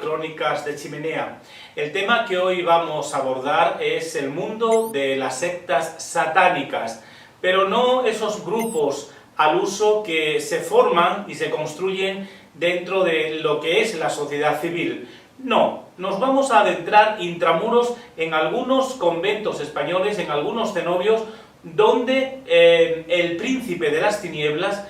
Crónicas de Chimenea. El tema que hoy vamos a abordar es el mundo de las sectas satánicas, pero no esos grupos al uso que se forman y se construyen dentro de lo que es la sociedad civil. No, nos vamos a adentrar intramuros en algunos conventos españoles, en algunos cenobios, donde el príncipe de las tinieblas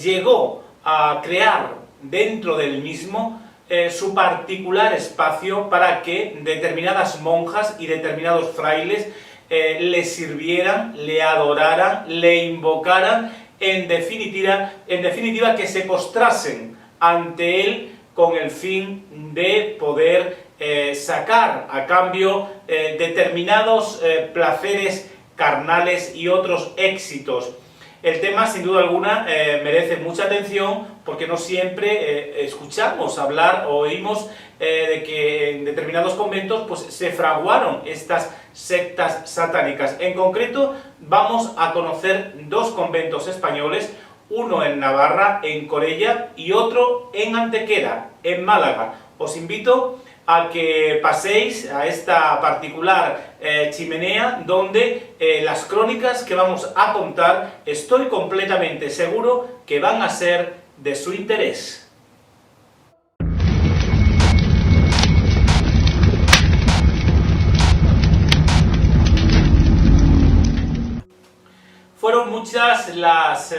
llegó a crear dentro del mismo su particular espacio para que determinadas monjas y determinados frailes le sirvieran, le adoraran, le invocaran, en definitiva que se postrasen ante él con el fin de poder sacar a cambio determinados placeres carnales y otros éxitos. El tema, sin duda alguna, merece mucha atención porque no siempre escuchamos hablar o oímos de que en determinados conventos pues, se fraguaron estas sectas satánicas. En concreto, vamos a conocer dos conventos españoles, uno en Navarra, en Corella, y otro en Antequera, en Málaga. Os invito a que paséis a esta particular chimenea donde las crónicas que vamos a contar estoy completamente seguro que van a ser de su interés. Fueron muchas las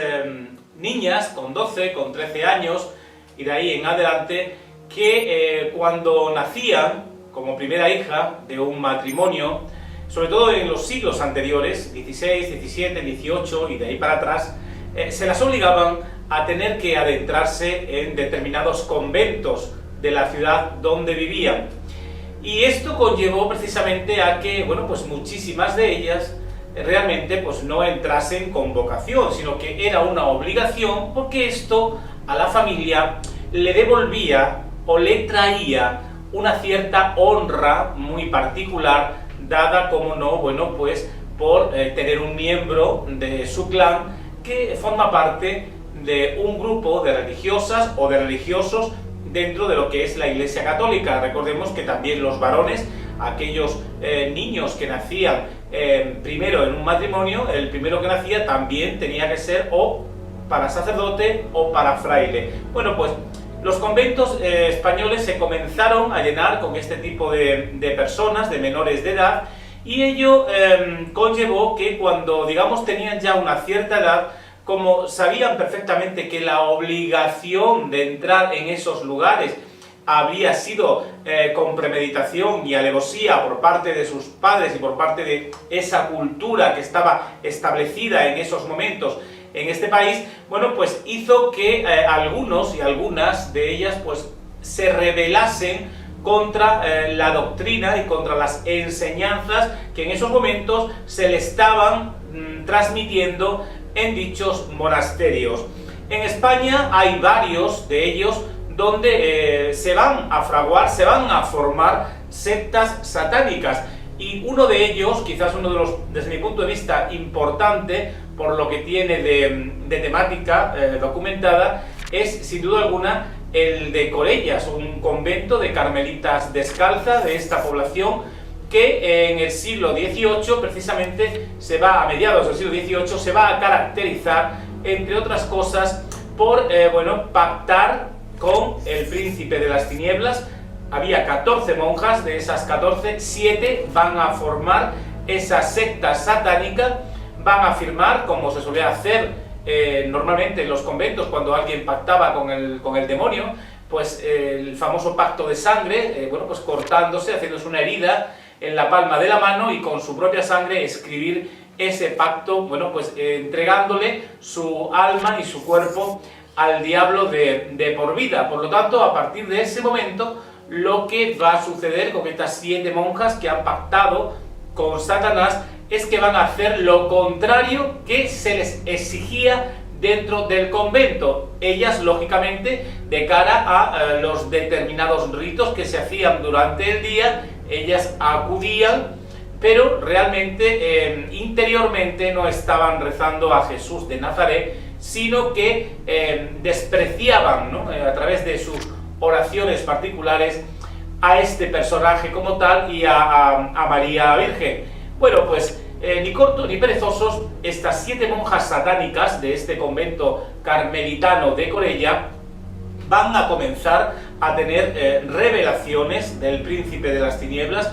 niñas con 12, con 13 años y de ahí en adelante que cuando nacían como primera hija de un matrimonio, sobre todo en los siglos anteriores, 16, 17, 18 y de ahí para atrás, se las obligaban a tener que adentrarse en determinados conventos de la ciudad donde vivían. Y esto conllevó precisamente a que, bueno, pues muchísimas de ellas realmente pues no entrasen con vocación, sino que era una obligación porque esto a la familia le devolvía o le traía una cierta honra muy particular, dada, como no, bueno, pues por tener un miembro de su clan que forma parte de un grupo de religiosas o de religiosos dentro de lo que es la Iglesia Católica. Recordemos que también los varones, aquellos niños que nacían primero en un matrimonio, el primero que nacía también tenía que ser o para sacerdote o para fraile. Bueno, pues los conventos españoles se comenzaron a llenar con este tipo de personas, de menores de edad, y ello conllevó que cuando, digamos, tenían ya una cierta edad, como sabían perfectamente que la obligación de entrar en esos lugares había sido con premeditación y alevosía por parte de sus padres y por parte de esa cultura que estaba establecida en esos momentos en este país, bueno, pues hizo que algunos y algunas de ellas pues se rebelasen contra la doctrina y contra las enseñanzas que en esos momentos se le estaban transmitiendo en dichos monasterios. En España hay varios de ellos donde se van a fraguar, se van a formar sectas satánicas, y uno de ellos, quizás uno de los, desde mi punto de vista, importante por lo que tiene de temática documentada, es sin duda alguna el de Corellas, un convento de carmelitas descalzas de esta población que en el siglo XVIII, precisamente, a mediados del siglo XVIII, se va a caracterizar, entre otras cosas, por pactar con el príncipe de las tinieblas. Había 14 monjas, de esas 14, 7 van a formar esa secta satánica, van a firmar, como se solía hacer normalmente en los conventos cuando alguien pactaba con el demonio, pues el famoso pacto de sangre, pues cortándose, haciéndose una herida en la palma de la mano y con su propia sangre escribir ese pacto, pues entregándole su alma y su cuerpo al diablo de por vida. Por lo tanto, a partir de ese momento, lo que va a suceder con estas 7 monjas que han pactado con Satanás es que van a hacer lo contrario que se les exigía dentro del convento. Ellas, lógicamente, de cara a los determinados ritos que se hacían durante el día, ellas acudían, pero realmente interiormente no estaban rezando a Jesús de Nazaret, sino que despreciaban, a través de sus oraciones particulares a este personaje como tal y a María Virgen. Bueno, pues ni cortos ni perezosos, estas 7 monjas satánicas de este convento carmelitano de Corella van a comenzar a tener revelaciones del príncipe de las tinieblas,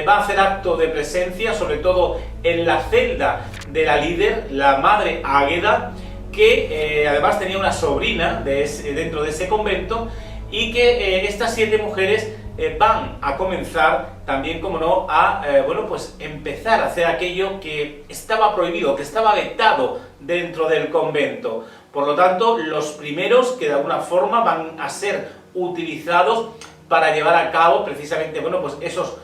va a hacer acto de presencia, sobre todo en la celda de la líder, la madre Águeda, que además tenía una sobrina dentro de ese convento, y que estas 7 mujeres van a comenzar también, como no, a bueno, pues empezar a hacer aquello que estaba prohibido, que estaba vetado dentro del convento. Por lo tanto, los primeros que de alguna forma van a ser utilizados para llevar a cabo precisamente, bueno, pues esos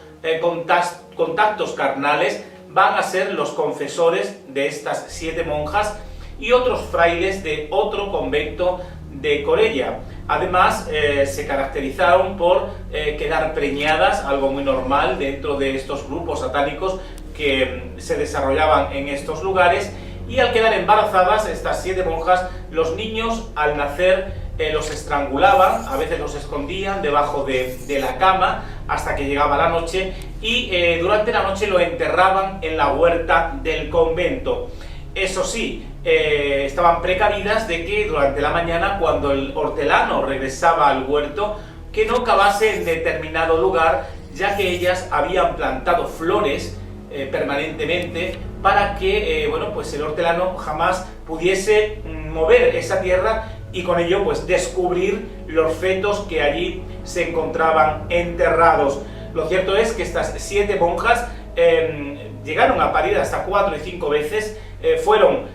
contactos carnales van a ser los confesores de estas 7 monjas y otros frailes de otro convento de Corella. Además, se caracterizaron por quedar preñadas, algo muy normal dentro de estos grupos satánicos que se desarrollaban en estos lugares, y al quedar embarazadas estas 7 monjas, los niños al nacer los estrangulaban, a veces los escondían debajo de la cama hasta que llegaba la noche, y durante la noche lo enterraban en la huerta del convento. Eso sí, estaban precavidas de que durante la mañana, cuando el hortelano regresaba al huerto, que no cavase en determinado lugar, ya que ellas habían plantado flores permanentemente para que bueno, pues el hortelano jamás pudiese mover esa tierra y con ello pues descubrir los fetos que allí se encontraban enterrados. Lo cierto es que estas 7 monjas llegaron a parir hasta 4 y 5 veces, fueron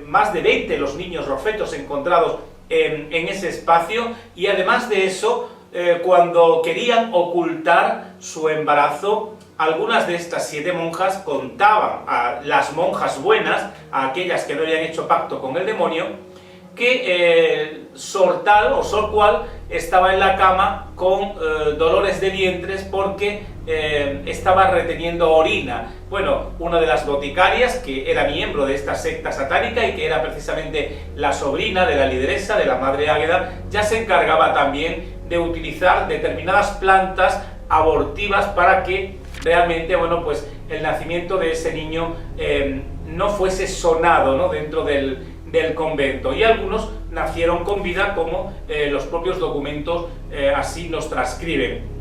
más de 20 los niños, los fetos encontrados en ese espacio, y además de eso, cuando querían ocultar su embarazo, algunas de estas 7 monjas contaban a las monjas buenas, a aquellas que no habían hecho pacto con el demonio, que Sor tal o Sor cual estaba en la cama con dolores de vientres porque estaba reteniendo orina. Bueno, una de las boticarias, que era miembro de esta secta satánica y que era precisamente la sobrina de la lideresa, de la madre Águeda, ya se encargaba también de utilizar determinadas plantas abortivas para que realmente, bueno, pues el nacimiento de ese niño no fuese sonado, ¿no?, dentro del convento, y algunos nacieron con vida, como los propios documentos así nos transcriben.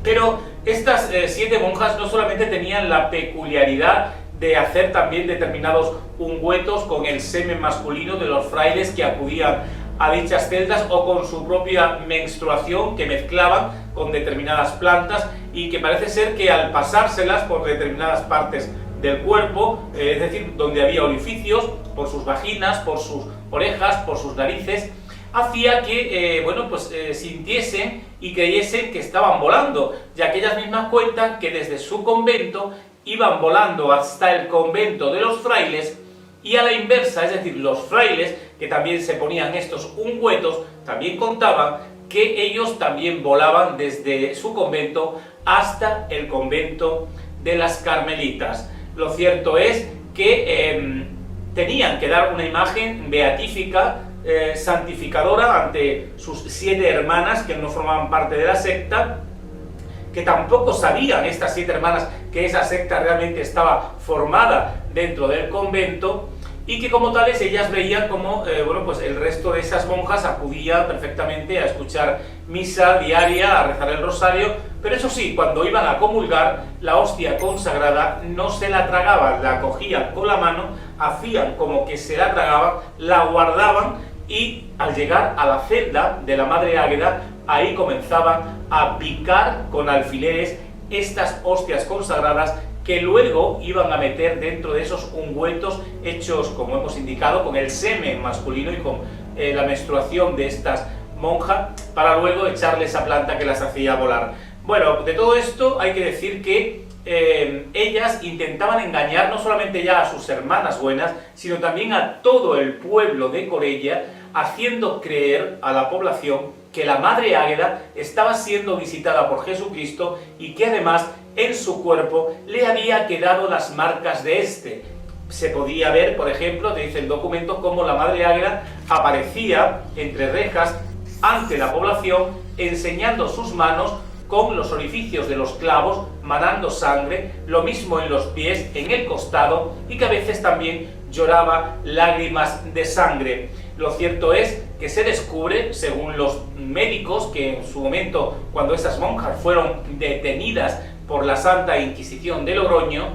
Pero estas 7 monjas no solamente tenían la peculiaridad de hacer también determinados ungüentos con el semen masculino de los frailes que acudían a dichas celdas, o con su propia menstruación que mezclaban con determinadas plantas, y que parece ser que al pasárselas por determinadas partes del cuerpo, es decir, donde había orificios, por sus vaginas, por sus orejas, por sus narices, hacía que bueno, pues sintiesen y creyesen que estaban volando, ya que ellas mismas cuentan que desde su convento iban volando hasta el convento de los frailes, y a la inversa, es decir, los frailes que también se ponían estos ungüentos también contaban que ellos también volaban desde su convento hasta el convento de las Carmelitas. Lo cierto es que tenían que dar una imagen beatífica, santificadora ante sus 7 hermanas que no formaban parte de la secta, que tampoco sabían estas 7 hermanas que esa secta realmente estaba formada dentro del convento, y que como tales ellas veían como bueno, pues el resto de esas monjas acudían perfectamente a escuchar misa diaria, a rezar el rosario, pero eso sí, cuando iban a comulgar, la hostia consagrada no se la tragaban, la cogían con la mano, hacían como que se la tragaban, la guardaban, y al llegar a la celda de la madre Águeda, ahí comenzaban a picar con alfileres estas hostias consagradas, que luego iban a meter dentro de esos ungüentos hechos, como hemos indicado, con el semen masculino y con la menstruación de estas monjas, para luego echarle esa planta que las hacía volar. Bueno, de todo esto hay que decir que ellas intentaban engañar no solamente ya a sus hermanas buenas, sino también a todo el pueblo de Corella, haciendo creer a la población que la madre Águeda estaba siendo visitada por Jesucristo, y que además en su cuerpo le había quedado las marcas de este. Se podía ver, por ejemplo, dice el documento, cómo la madre Águeda aparecía entre rejas ante la población, enseñando sus manos con los orificios de los clavos manando sangre, lo mismo en los pies, en el costado, y que a veces también lloraba lágrimas de sangre. Lo cierto es que se descubre, según los médicos, que en su momento, cuando estas monjas fueron detenidas por la Santa Inquisición de Logroño,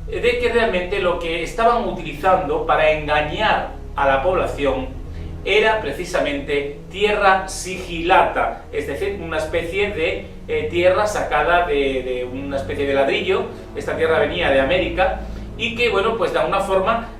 de que realmente lo que estaban utilizando para engañar a la población era precisamente tierra sigilata, es decir, una especie de tierra sacada de una especie de ladrillo. Esta tierra venía de América y que, bueno, pues de alguna forma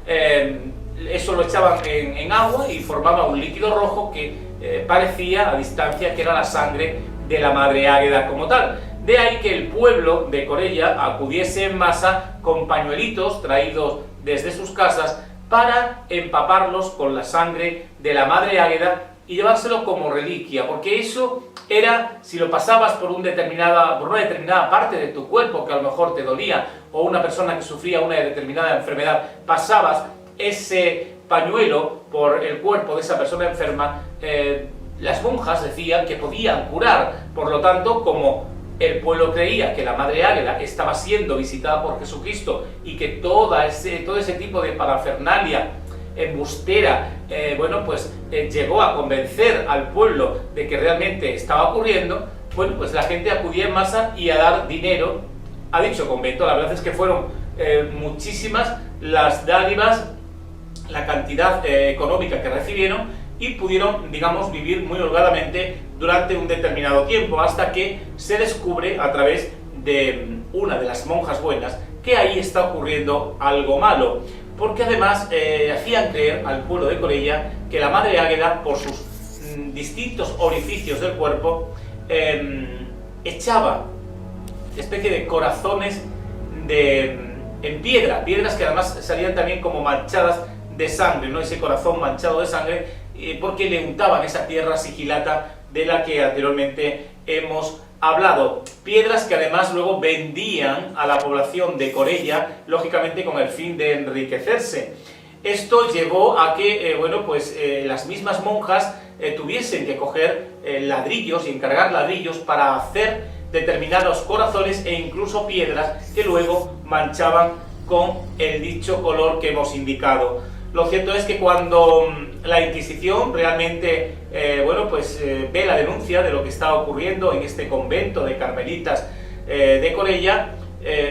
eso lo echaban en agua y formaba un líquido rojo que parecía a distancia que era la sangre de la Madre Águeda como tal. De ahí que el pueblo de Corella acudiese en masa con pañuelitos traídos desde sus casas para empaparlos con la sangre de la Madre Águeda y llevárselo como reliquia, porque eso era, si lo pasabas por una determinada parte de tu cuerpo que a lo mejor te dolía, o una persona que sufría una determinada enfermedad, pasabas ese pañuelo por el cuerpo de esa persona enferma, las monjas decían que podían curar. Por lo tanto, como el pueblo creía que la Madre Águeda estaba siendo visitada por Jesucristo y que todo ese tipo de parafernalia embustera, llegó a convencer al pueblo de que realmente estaba ocurriendo, bueno, pues la gente acudía en masa y a dar dinero a dicho convento. La verdad es que fueron muchísimas las dádivas, la cantidad económica que recibieron, y pudieron, digamos, vivir muy holgadamente durante un determinado tiempo, hasta que se descubre a través de una de las monjas buenas que ahí está ocurriendo algo malo, porque además hacían creer al pueblo de Corella que la Madre Águeda, por sus distintos orificios del cuerpo, echaba especie de corazones en piedras que además salían también como manchadas de sangre, ¿no? Ese corazón manchado de sangre, porque le untaban esa tierra sigilata de la que anteriormente hemos hablado. Piedras que además luego vendían a la población de Corella, lógicamente con el fin de enriquecerse. Esto llevó a que las mismas monjas tuviesen que coger ladrillos y encargar ladrillos para hacer determinados corazones e incluso piedras que luego manchaban con el dicho color que hemos indicado. Lo cierto es que cuando la Inquisición realmente ve la denuncia de lo que está ocurriendo en este convento de carmelitas de Corella,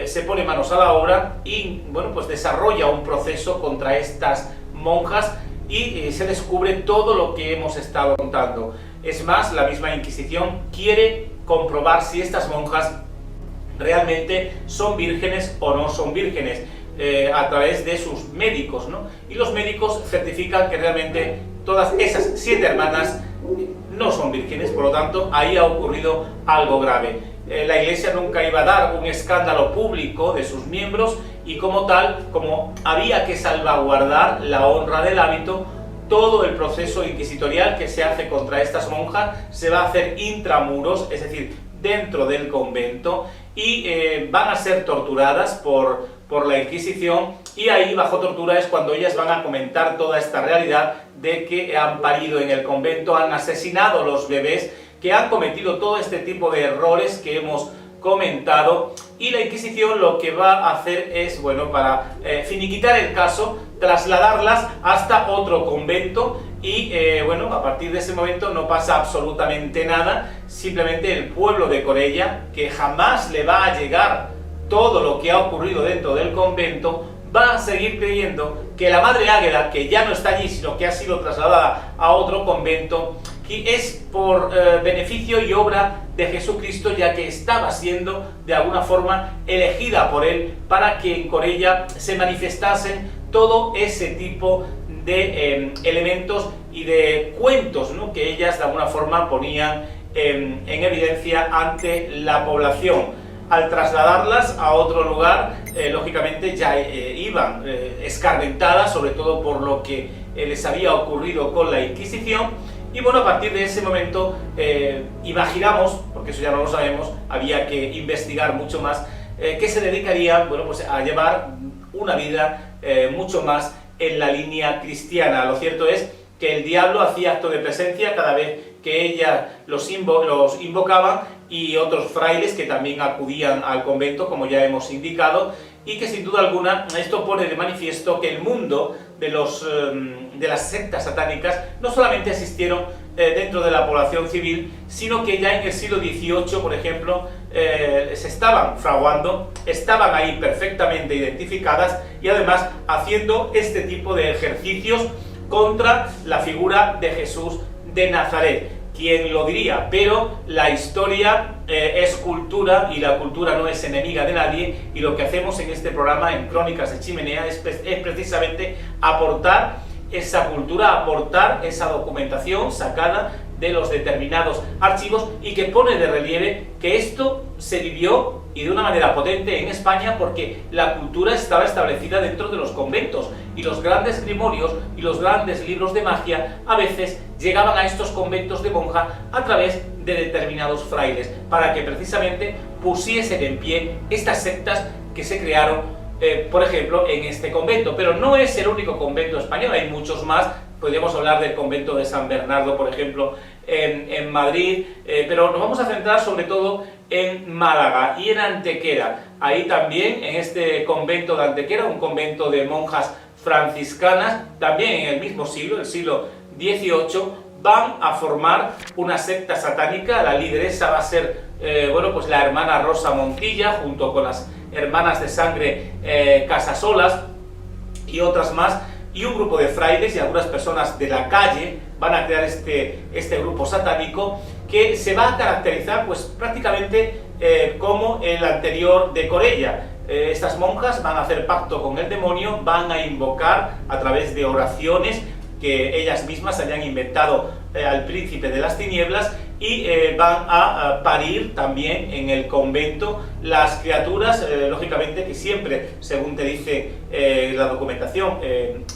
se pone manos a la obra y desarrolla un proceso contra estas monjas y se descubre todo lo que hemos estado contando. Es más, la misma Inquisición quiere comprobar si estas monjas realmente son vírgenes o no son vírgenes, a través de sus médicos, ¿no? Y los médicos certifican que realmente todas esas 7 hermanas no son vírgenes, por lo tanto ahí ha ocurrido algo grave. La Iglesia nunca iba a dar un escándalo público de sus miembros y como tal, como había que salvaguardar la honra del hábito, todo el proceso inquisitorial que se hace contra estas monjas se va a hacer intramuros, es decir, dentro del convento, y van a ser torturadas por la Inquisición, y ahí bajo tortura es cuando ellas van a comentar toda esta realidad de que han parido en el convento, han asesinado los bebés, que han cometido todo este tipo de errores que hemos comentado, y la Inquisición lo que va a hacer es, para finiquitar el caso, trasladarlas hasta otro convento y a partir de ese momento no pasa absolutamente nada. Simplemente el pueblo de Corella, que jamás le va a llegar todo lo que ha ocurrido dentro del convento, va a seguir creyendo que la Madre Águeda, que ya no está allí, sino que ha sido trasladada a otro convento, que es por beneficio y obra de Jesucristo, ya que estaba siendo de alguna forma elegida por él para que en Corella se manifestasen todo ese tipo de elementos y de cuentos, ¿no?, que ellas de alguna forma ponían en evidencia ante la población. Al trasladarlas a otro lugar, lógicamente ya iban escarmentadas, sobre todo por lo que les había ocurrido con la Inquisición. Y a partir de ese momento, imaginamos, porque eso ya no lo sabemos, había que investigar mucho más, que se dedicarían a llevar una vida mucho más en la línea cristiana. Lo cierto es que el diablo hacía acto de presencia cada vez que ellas los invocaban, y otros frailes que también acudían al convento, como ya hemos indicado, y que sin duda alguna esto pone de manifiesto que el mundo de las sectas satánicas no solamente existieron dentro de la población civil, sino que ya en el siglo XVIII, por ejemplo, se estaban fraguando, estaban ahí perfectamente identificadas y además haciendo este tipo de ejercicios contra la figura de Jesús de Nazaret. ¿Quién lo diría? Pero la historia es cultura y la cultura no es enemiga de nadie, y lo que hacemos en este programa, en Crónicas de Chimenea, es precisamente aportar esa cultura, aportar esa documentación sacada de los determinados archivos y que pone de relieve que esto se vivió y de una manera potente en España porque la cultura estaba establecida dentro de los conventos y los grandes grimorios y los grandes libros de magia a veces llegaban a estos conventos de monja a través de determinados frailes para que precisamente pusiesen en pie estas sectas que se crearon por ejemplo, en este convento. Pero no es el único convento español, hay muchos más. Podríamos hablar del convento de San Bernardo, por ejemplo, en Madrid, pero nos vamos a centrar sobre todo en Málaga y en Antequera. Ahí también, en este convento de Antequera, un convento de monjas franciscanas, también en el mismo siglo, el siglo XVIII, van a formar una secta satánica. La lideresa va a ser pues la hermana Rosa Montilla, junto con las hermanas de sangre Casasolas y otras más, y un grupo de frailes y algunas personas de la calle van a crear este grupo satánico que se va a caracterizar pues prácticamente como el anterior de Corella. Estas monjas van a hacer pacto con el demonio, van a invocar a través de oraciones que ellas mismas hayan inventado al príncipe de las tinieblas, y van a parir también en el convento las criaturas, lógicamente que siempre, según te dice la documentación,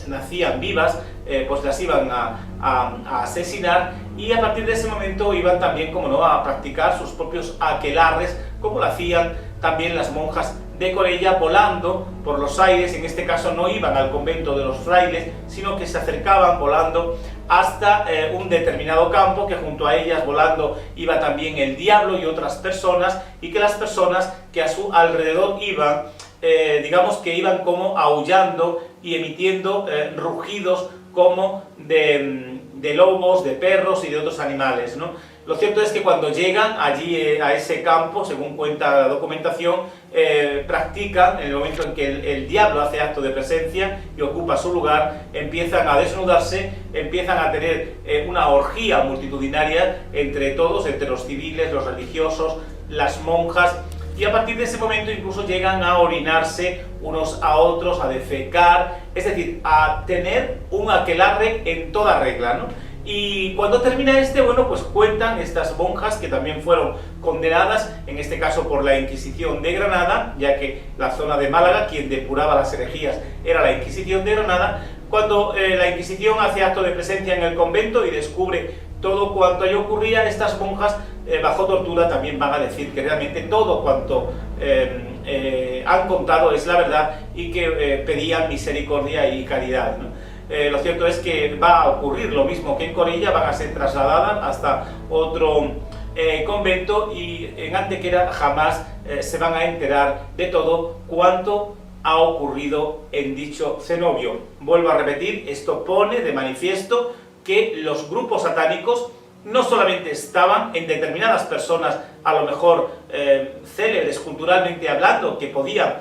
nacían vivas, pues las iban a asesinar, y a partir de ese momento iban también, como no, a practicar sus propios aquelarres, como lo hacían también las monjas de Corella, volando por los aires. En este caso no iban al convento de los frailes, sino que se acercaban volando hasta un determinado campo, que junto a ellas volando iba también el diablo y otras personas, y que las personas que a su alrededor iban, digamos que iban como aullando y emitiendo rugidos como de lobos, de perros y de otros animales, ¿no? Lo cierto es que cuando llegan allí a ese campo, según cuenta la documentación, practican, en el momento en que el diablo hace acto de presencia y ocupa su lugar, empiezan a desnudarse, empiezan a tener una orgía multitudinaria entre todos, entre los civiles, los religiosos, las monjas, y a partir de ese momento incluso llegan a orinarse unos a otros, a defecar, es decir, a tener un aquelarre en toda regla, ¿no? Y cuando termina bueno, pues cuentan estas monjas, que también fueron condenadas, en este caso por la Inquisición de Granada, ya que la zona de Málaga, quien depuraba las herejías, era la Inquisición de Granada. Cuando la Inquisición hace acto de presencia en el convento y descubre todo cuanto allí ocurría, estas monjas, bajo tortura, también van a decir que realmente todo cuanto han contado es la verdad, y que pedían misericordia y caridad, ¿no? Lo cierto es que va a ocurrir lo mismo que en Corella, van a ser trasladadas hasta otro convento, y en Antequera jamás se van a enterar de todo cuanto ha ocurrido en dicho cenobio. Vuelvo a repetir, esto pone de manifiesto que los grupos satánicos no solamente estaban en determinadas personas, a lo mejor célebres culturalmente hablando, que podían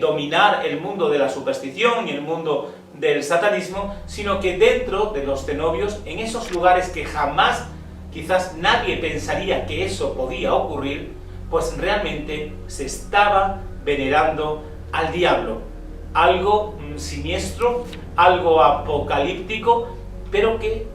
dominar el mundo de la superstición y el mundo del satanismo, sino que dentro de los cenobios, en esos lugares que jamás, quizás nadie pensaría que eso podía ocurrir, pues realmente se estaba venerando al diablo. Algo siniestro, algo apocalíptico, pero que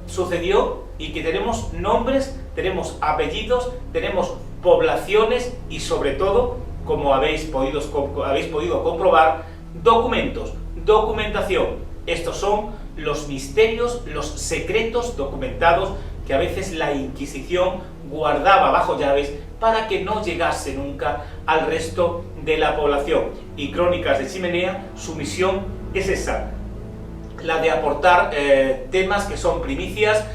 sucedió y que tenemos nombres, tenemos apellidos, tenemos poblaciones y sobre todo, como habéis podido comprobar, documentos, documentación. Estos son los misterios, los secretos documentados que a veces la Inquisición guardaba bajo llaves para que no llegase nunca al resto de la población. Y Crónicas de Chimenea, su misión es esa, la de aportar temas que son primicias,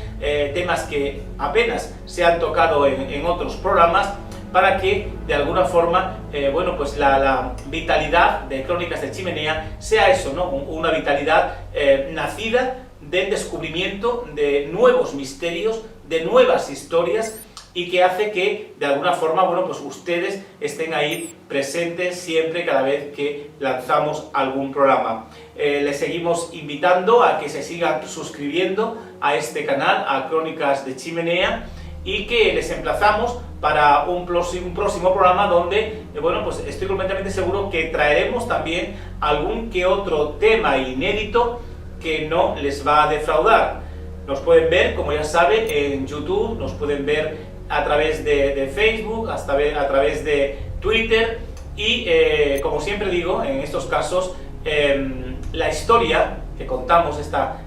temas que apenas se han tocado en otros programas, para que de alguna forma bueno, pues la vitalidad de Crónicas de Chimenea sea eso, ¿no? Una vitalidad nacida del descubrimiento de nuevos misterios, de nuevas historias, y que hace que de alguna forma, bueno, pues ustedes estén ahí presentes siempre, cada vez que lanzamos algún programa. Les seguimos invitando a que se sigan suscribiendo a este canal, a Crónicas de Chimenea, y que les emplazamos para un próximo programa donde, bueno, pues estoy completamente seguro que traeremos también algún que otro tema inédito que no les va a defraudar. Nos pueden ver, como ya saben, en YouTube, nos pueden ver a través de Facebook, hasta a través de Twitter, y como siempre digo, en estos casos, la historia que contamos, esta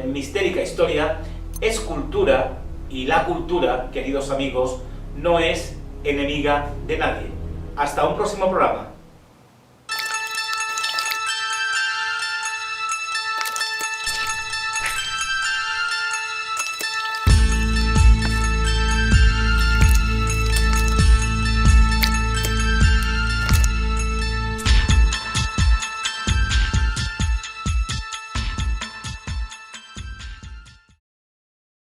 mistérica historia, es cultura, y la cultura, queridos amigos, no es enemiga de nadie. Hasta un próximo programa.